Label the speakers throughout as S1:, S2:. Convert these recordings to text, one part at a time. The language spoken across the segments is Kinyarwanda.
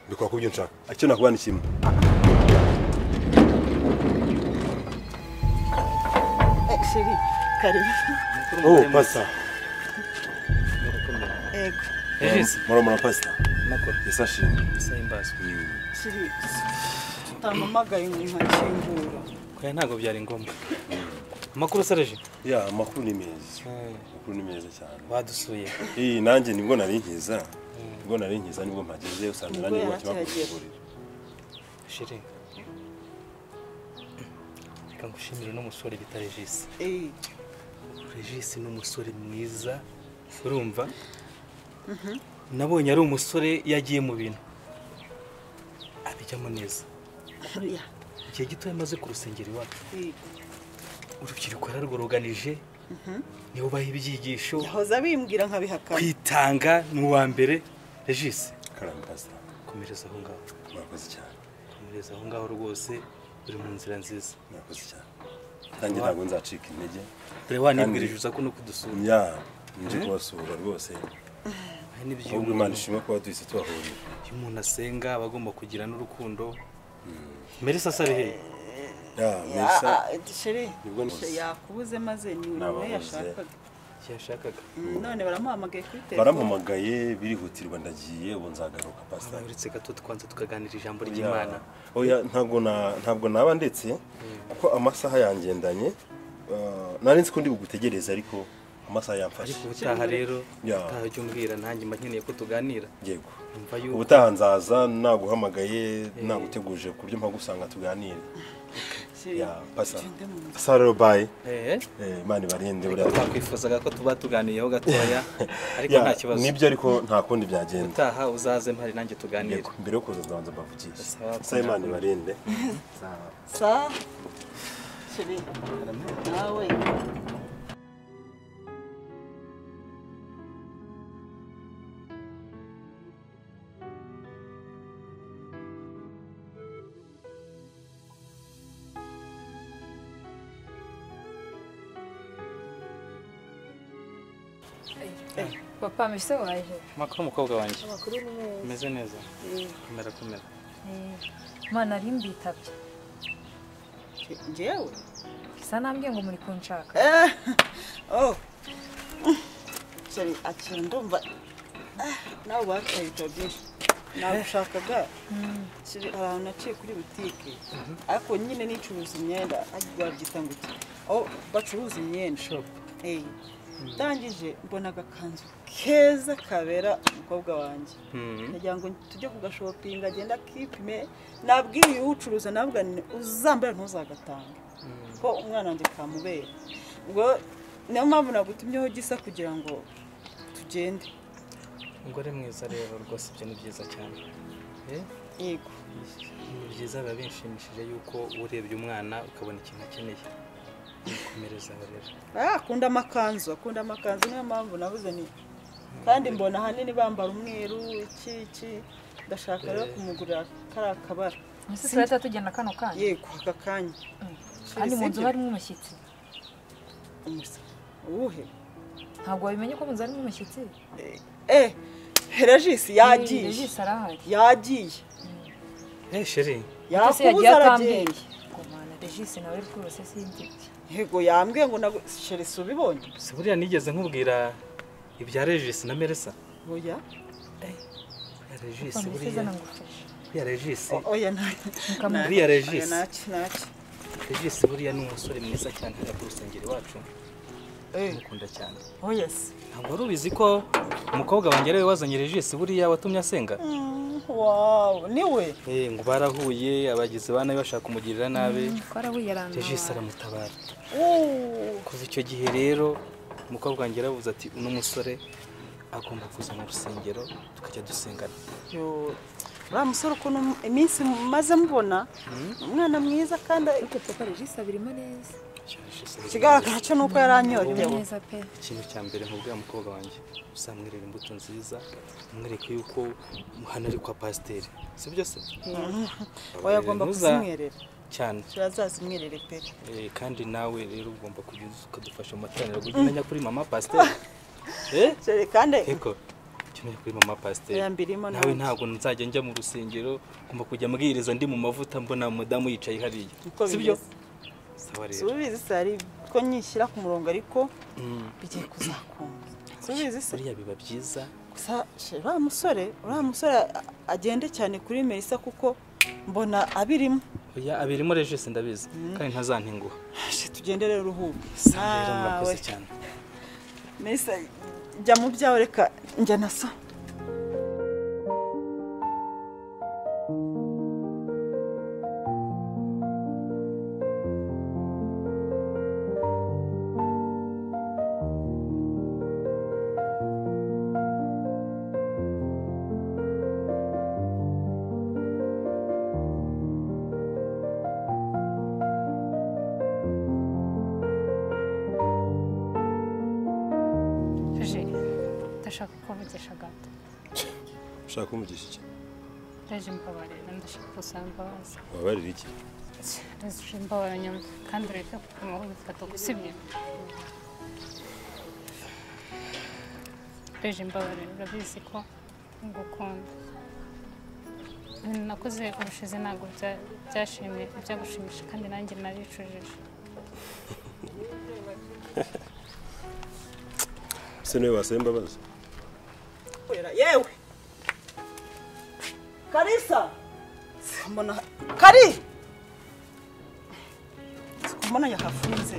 S1: Bikwa kubyo nshaka. Icyo nakubana kimwe.
S2: Chérie, karibu.
S1: Oh, pasta.
S2: Ego.
S3: Regis,
S1: Muromora pasta.
S3: makuru.
S1: Isashi.
S3: Sayimbazwe.
S2: Chérie, utamamagaye ngo nkakingura.
S3: Kwa ntago byari ngombwa. Makuru Serge.
S1: Ya, makuru ni meza. Makuru ni meza cyane.
S3: Badusuye.
S1: Nanjye nibwo nari nkiza. Nibwo mpageze usanga nani bakimakuru.
S3: Shiri. Reka ngushimire n'umusore bita Regis. Regis ni umusore mwiza. Urumva? Nabonye ari umusore yagiye mu bintu. Abijyamo neza. Igihe gito yamaze ku rusengero iwacu. Urubyiruko yararworoganije. Niho baha ibyigisho.
S2: Yahoza bimbwira nkabihakana.
S3: Kwitanga mu wa mbere. Regis.
S1: Karambasa.
S3: Komereza aho ngaho.
S1: Murakoze cyane.
S3: Komereza aho ngaho rwose uri mu nzira nziza.
S1: Murakoze cyane. Nanjye ntabwo nzacika intege.
S3: Dore wanibwirije uza ko no kudusura.
S1: Ya, nje kubasura rwose. Ahubwo Imana ishimwe ko duhise twahurira.
S3: Iyo umuntu asenga aba agomba kugira n'urukundo. Melissa sari he?
S1: Ya, Melissa.
S2: Chérie, yakubuze maze ni we
S3: yashakaga.
S2: None baramuhamagaye kuri telefone.
S1: Barampamagaye birihutirwa ndagiye ubu nzagaruka pasta.
S3: Uretse gato twanze tukaganira ijambo ry'Imana.
S1: Oya, ntabwo naba ndetse kuko amasaha yangendanye nari nzi ko ndi bugutegereza ariko amasaha yamfashe.
S3: Ariko ubutaha rero utaha umbwira nanjye nkeneye ko tuganira.
S1: Yego. Ubutaha nzaza naguhamagaye naguteguje ku buryo mpagusanga tuganire. Ya, pasa. Saro bye. Imana barinde buriya.
S3: Twakwifuzaga ko tuba tuganiyeho gatoya ariko nta kibazo.
S1: Nibyo ariko nta kundi byagenda.
S3: Utaha uzaze mpari nanjye tuganire.
S1: Yego, mbere yo kuza ndanza mbavugisha. Sa Imana barinde.
S2: Sa. Chérie. Nawe.
S4: Papa mbese waje?
S3: Makuru umukobwa wanjye.
S4: Amakuru ni meza.
S3: Meze neza. Kumera.
S4: Mana ari mbitabye.
S2: Njyewe?
S4: Kisa nambye ngo muri kunshaka.
S2: Oh. Chérie, akira ndumva. Nawe bakayita byinshi. Nagushakaga. Chérie, naciye kuri butike. Ariko nyine nicuruza imyenda, babyita ngo iki? Oh, bacuruza imyenda.
S3: Shop.
S2: Ndangije mbona agakanzu keza kabera umukobwa wanjye. Nagira ngo tujye kugashopinga agenda kipime. Nabwiye ucuruza nabwo uzambara ntuzagatanga. Ko umwana wanjye kamubera. Ubwo niyo mpamvu nagutumyeho gisa kugira ngo tugende.
S3: Umugore mwiza rero rwose ibyo ni byiza cyane.
S2: Yego.
S3: Ni byiza biba binshimishije yuko urebye umwana ukabona ikintu akeneye. Komereza rero.
S2: Akunda amakanzu niyo mpamvu navuze ni. Kandi mbona hanini bambara umweru iki ndashaka rero kumugurira kara kabara.
S4: Ese turata tugenda kano kanya?
S2: Yego, aka kanya.
S4: Kandi mu nzu harimo umushyitsi.
S2: Uwuhe?
S4: Ntabwo wabimenye ko mu nzu harimo umushyitsi?
S2: Regis yagiye.
S4: Regis arahari.
S2: Yagiye.
S3: Chérie.
S2: Yakubuze aragiye.
S4: Komana Regis nawe rwose sindi.
S2: Yego yambwiye ngo Chérie subibonye.
S3: Se buriya nigeze nkubwira ibya Regis na Melissa.
S2: Oya.
S3: Regis buriya. Ya Regis.
S2: Oya
S3: buriya Regis.
S2: Naki.
S3: Regis buriya ni umusore mwiza cyane ku rusengero wacu. Mukunda cyane.
S2: Oh yes.
S3: Ntabwo urubizi ko umukobwa wanjye rero wazanye Regis buriya watumye asenga.
S2: Wow, niwe.
S3: Ngo barahuye abagize bana bashaka kumugirira nabi.
S4: Barahuye arana.
S3: Regis aramutabara. Kuva icyo gihe rero umukobwa wanjye yaravuze ati uno musore agomba kuza mu rusengero tukajya dusengana.
S2: Uriya musore ukuntu iminsi maze mubona umwana mwiza kandi
S4: ariko Papa Regis abirimo neza.
S2: Kigaragara cyo nuko yaranyorewe
S4: neza pe.
S3: Ikintu cya mbere nkubwira umukobwa wanjye uzamwerera imbuto nziza umwereke yuko hano ari kwa pasiteri sibyo se?
S2: Oya agomba kuzimwerera
S3: cyane.
S2: Turazazimwerere pe.
S3: Kandi nawe rero ugomba kujya ukadufasha mu materaniro kujya kuri mama pasiteri.
S2: Kandi
S3: eko ubutumire kuri mama pasiteri nawe ntabwo nzajya njya mu rusengero ngomba kujya mbwiriza ndi mu mavuta mbona umudamu yicaye hariya sibyo sawa rero
S2: subizi sari ko nyishyira ku murongo ariko bigiye kuzakunda subizi se
S3: buriya biba byiza
S2: gusa uriya musore agende cyane kuri Melissa kuko mbona abirimo
S3: oya abirimo Regis ndabizi kandi ntazantinguha
S2: tugende rero uruhuke
S3: rero murakoze cyane
S2: Melissa jya mu byawe reka njya nasa
S5: ndashaka kuvugisha gato
S1: ushaka kumugisha iki
S5: Reje mbabarira ndashaka gusaba imbabazi
S1: wabarira iki
S5: Reje mbabarira nyuma kandi reka kumuha ifoto gusibye Reje mbabarira urabizi ko ngukunda nakoze ubushize ntabwo byashimye byagushimisha kandi nanjye naricujije
S1: se niwe wasaba imbabazi
S2: yewe Kalisa mbona Kari mbona yahafunze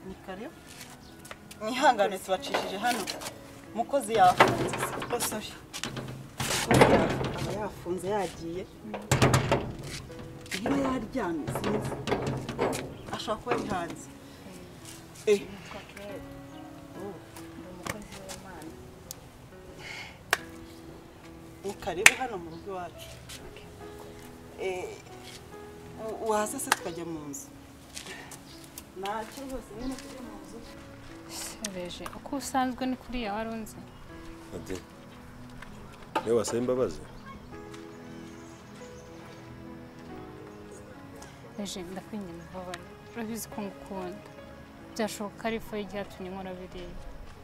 S2: ni Kari nihangane tubacishije hano mukozi yafunze sorry yafunze yagiye niba yaryamye sinzi ashaka kuba ari hanze ni karibu hano mu rugo iwacu waza se tukajya mu nzu ntacyo rwose nyine tujya mu nzu
S5: Reje uko usanzwe ni kuriya warunze
S1: ade niwe wasaba imbabazi
S5: Reje ndakwinginze mbabarira urabizi ko ngukunda byashoboka ari ifu y'igihe atumye nkora biriya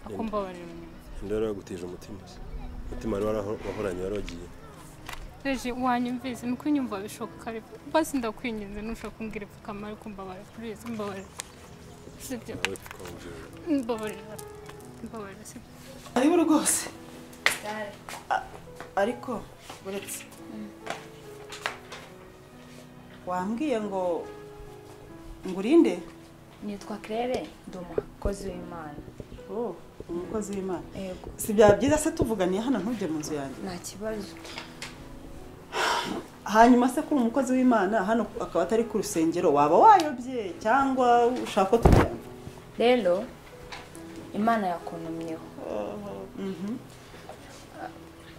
S5: ako mbabarira nyuma
S1: ndero yagutije umutima wari wahoranye wari wagiye
S5: Reje wanyumvise nuko unyumva bishoboka ari basi ndakwinginze nushaka kumbwira ipfukama ariko mbabarira please mbabarira sibyo mbabarira sibyo
S2: aribo rwose ariko buretse wambwiye ngo urinde
S4: nitwa Claire ndi umukozi w'Imana
S2: umukozi w'Imana
S4: yego
S2: si byaba byiza se tuvuganiye hano ntujye mu nzu yanjye
S4: nta kibazo
S2: hanyuma se kuri umukozi w'Imana hano akaba atari ku rusengero waba wayobye cyangwa ushaka ko tujyana
S4: rero Imana yakuntumyeho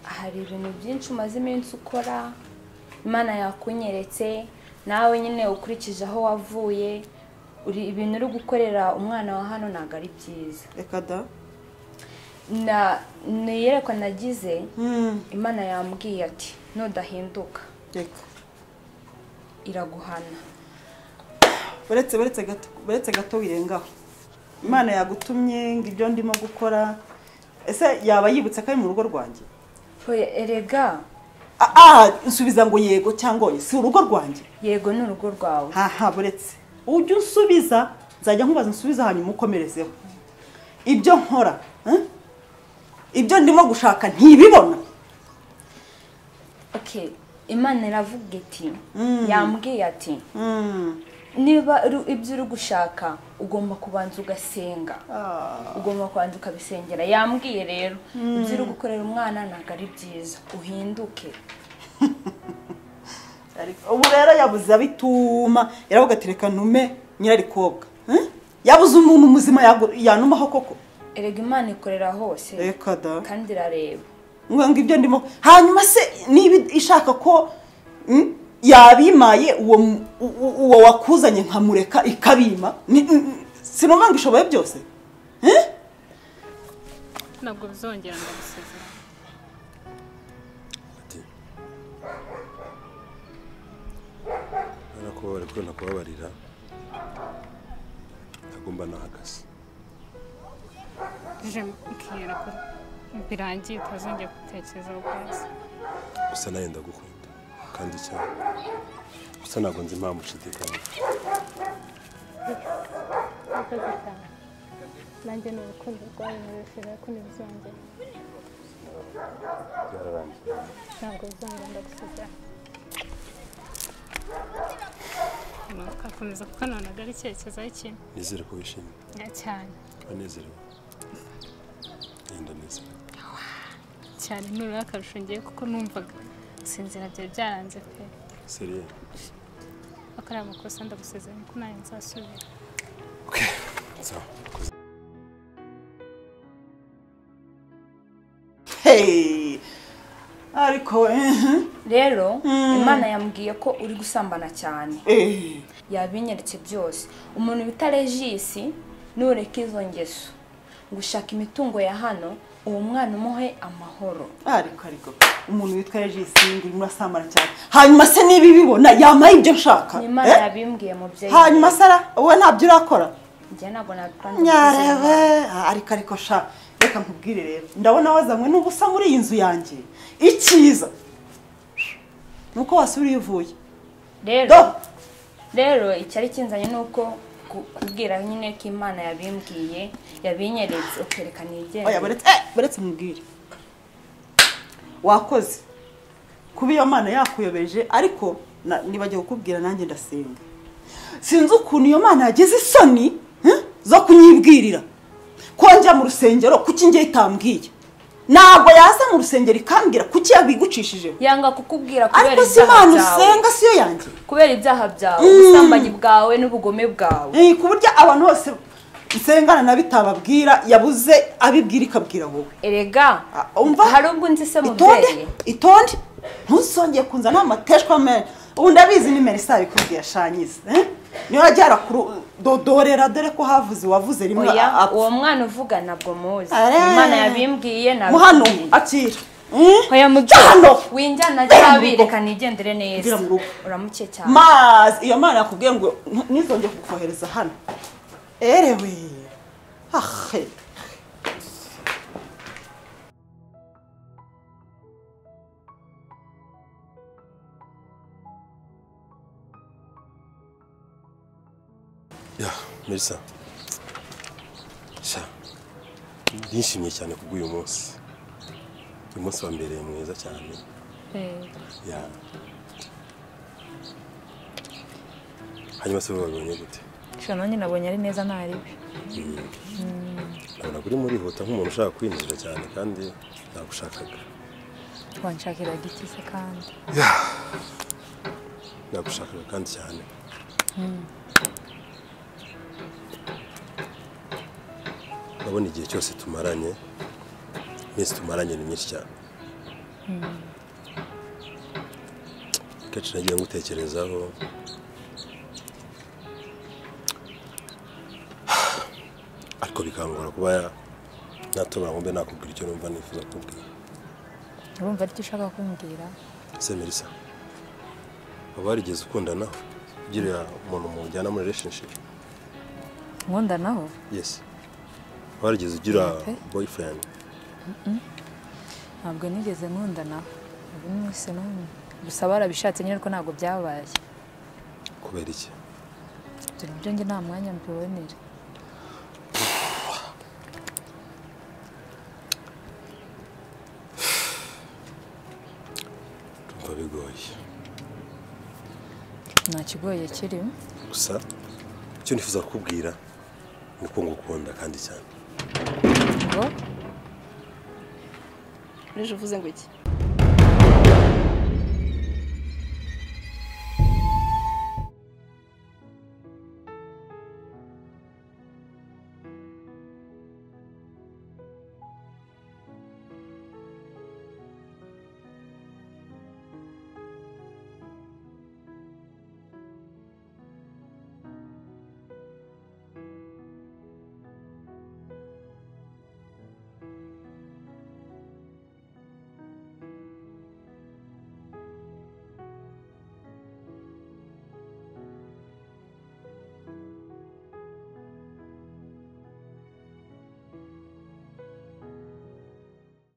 S4: hari ibintu byinshi umaze iminsi ukora Imana yakunyeretse nawe nyine ukurikije aho wavuye ibintu uri gukorera umwana wa hano ntabwo ari byiza
S2: reka da
S4: niyerekwa nagize Imana yambwiye ati nudahinduka
S2: reka
S4: iraguhana
S2: buretse gato wirengaho Imana yagutumye ngo ibyo ndimo gukora ese yaba yibutse ko ari mu rugo rwanjye
S4: erega
S2: nsubiza ngo yego cyangwa si urugo rwanjye
S4: yego ni urugo rwawe
S2: buretse ujye unsubiza nzajya nkubaza nsubiza hanyuma ukomerezeho ibyo nkora ibyo ndimo gushaka ntibibona
S4: Imana iravuga iti yambwiye ati niba ibyo uri gushaka ugomba kubanza ugasenga ugomba kubanza ukabisengera yambwiye rero ibyo uri gukorera umwana ntabwo ari byiza uhinduke
S2: ubu rero yabuze abituma yaravuga ati reka ntume nyirarikobwa yabuze umuntu muzima yanumaho koko
S4: erega Imana ikorera hose
S2: reka da
S4: kandi irareba
S2: ngo ibyo ndimo hanyuma se niba ishaka ko yabimaye uwo wakuzanye nkamureka ikabima sinumva ngo ishoboye byose
S5: ntabwo bizongera ndagusezera
S1: ko kubabarira ko nakubabarira agomba nahagaze
S5: je mbwira ko birangiye utazongera gutekerezaho rwose
S1: gusa nawe ndagukunda kandi cyane gusa ntabwo nzi impamvu ushidikanya
S5: urakoze cyane nanjye ni urukundo rwabimurishije ko ntibizongera
S1: byararangiye
S5: ntabwo bizongera ndagusiga ukakomeza kuko nonaga ari icyerekezo kimwe
S1: nizere ko wishimye
S5: cyane
S1: uranezerewe ndanezerewe
S5: cyane nurura akarusho ngiye kuko numvaga sinzira byari byaranze pe
S1: seriye
S5: akariya amakosa ndagusezeranya ko nawe nzasubira
S1: okay sawa
S2: hey ariko
S4: rero Imana yambwiye ko uri gusambana cyane yabinyeretse byose umuntu bita Regis nureka izo ngeso gushaka imitungo ya hano uwo mwana umuhe amahoro
S2: ariko umuntu witwa Regis ngiri murasambana cyane hanyuma se nibi bibona yamaye ibyo nshaka
S4: Imana yabimbwiye mu byeyi
S2: hanyuma sara wowe ntabyo urakora
S4: njye ntabwo nabikora
S2: nyarebe ariko sha reka nkubwire rero ndabona wazanywe n'ubusa muri iyi nzu yanjye icyiza nuko wasubiriye uvuye
S4: rero icyari kinzanye nuko kubwira nyine ko Imana yabimbwiye yabinyeretse ukerekana igende
S2: oya baretse mubwire wakoze kuba iyo Mana yakuyobeje ariko nibajya kukubwira nanjye ndasenga sinzi ukuntu iyo Mana yagize isoni zo kunyibwirira ko njya mu rusengero kuki ngiye itambwiye ntabwo yaza mu rusengero ikambwira kuki yabigucishijeho
S4: yanga kukubwira kubera
S2: ibyaha byawe ariko si Imana usenga siyo yanjye
S4: kubera ibyaha byawe ubusambanyi bwawe n'ubugome bwawe
S2: ku buryo abantu bose nsengana na bitababwira yabuze abibwira ikabwira wowe
S4: erega hari ubwo nzi se mubyeyi
S2: itonde ntuzongeye kunzana amateshwa menshi ubu ndabizi ni Melissa bikubwiye shanyize niyo ajyara dodorera dore ko havuze wavuze rimwe
S4: uwo mwana uvuga ntabwo muzi Imana yabimbwiye ntabwo
S2: muhano akira
S4: oya mubyeyi winjyana cyabireka nigendere neza uramuke cyane
S2: mazi iyo Mana yakubwiye ngo nizongeye kukohereza hano erewe ahe
S1: ya Melissa sha ndishimye cyane kubw'uyu munsi uyu munsi wambereye mwiza cyane ya hanyuma se wabonye gute
S6: sha nanjye nabonye ari neza ntaribi
S1: nabona kuri muri huta nk'umuntu ushaka kwinjira cyane kandi nagushakaga
S6: wanshakira giti se kandi
S1: ya nagushakaga kandi cyane urabona igihe cyose tumaranye iminsi tumaranye ni myinshi cyane kenshi nagiye ngutekerezaho ariko bikangora kuba natobora ngo mbe nakubwira icyo numva nifuza kubwira
S6: urumva ari cyo ushaka kumbwira
S1: se Melissa waba warigeze ukundanaho ugira umuntu mujyana muri relationship
S6: nkundanaho
S1: yes warigeze ugira boyfriend
S6: ntabwo nigeze nkundanaho ubu mwese n'umwe gusa barabishatse nyine ariko ntabwo byabaye
S1: kubera iki
S6: dore ibyo njye nta mwanya mbibonera
S1: tumva bigoye
S6: nta kigoye kirimo
S1: gusa icyo nifuza kukubwira ni uko ngukunda kandi cyane
S6: ngo
S2: uvuze ngo iki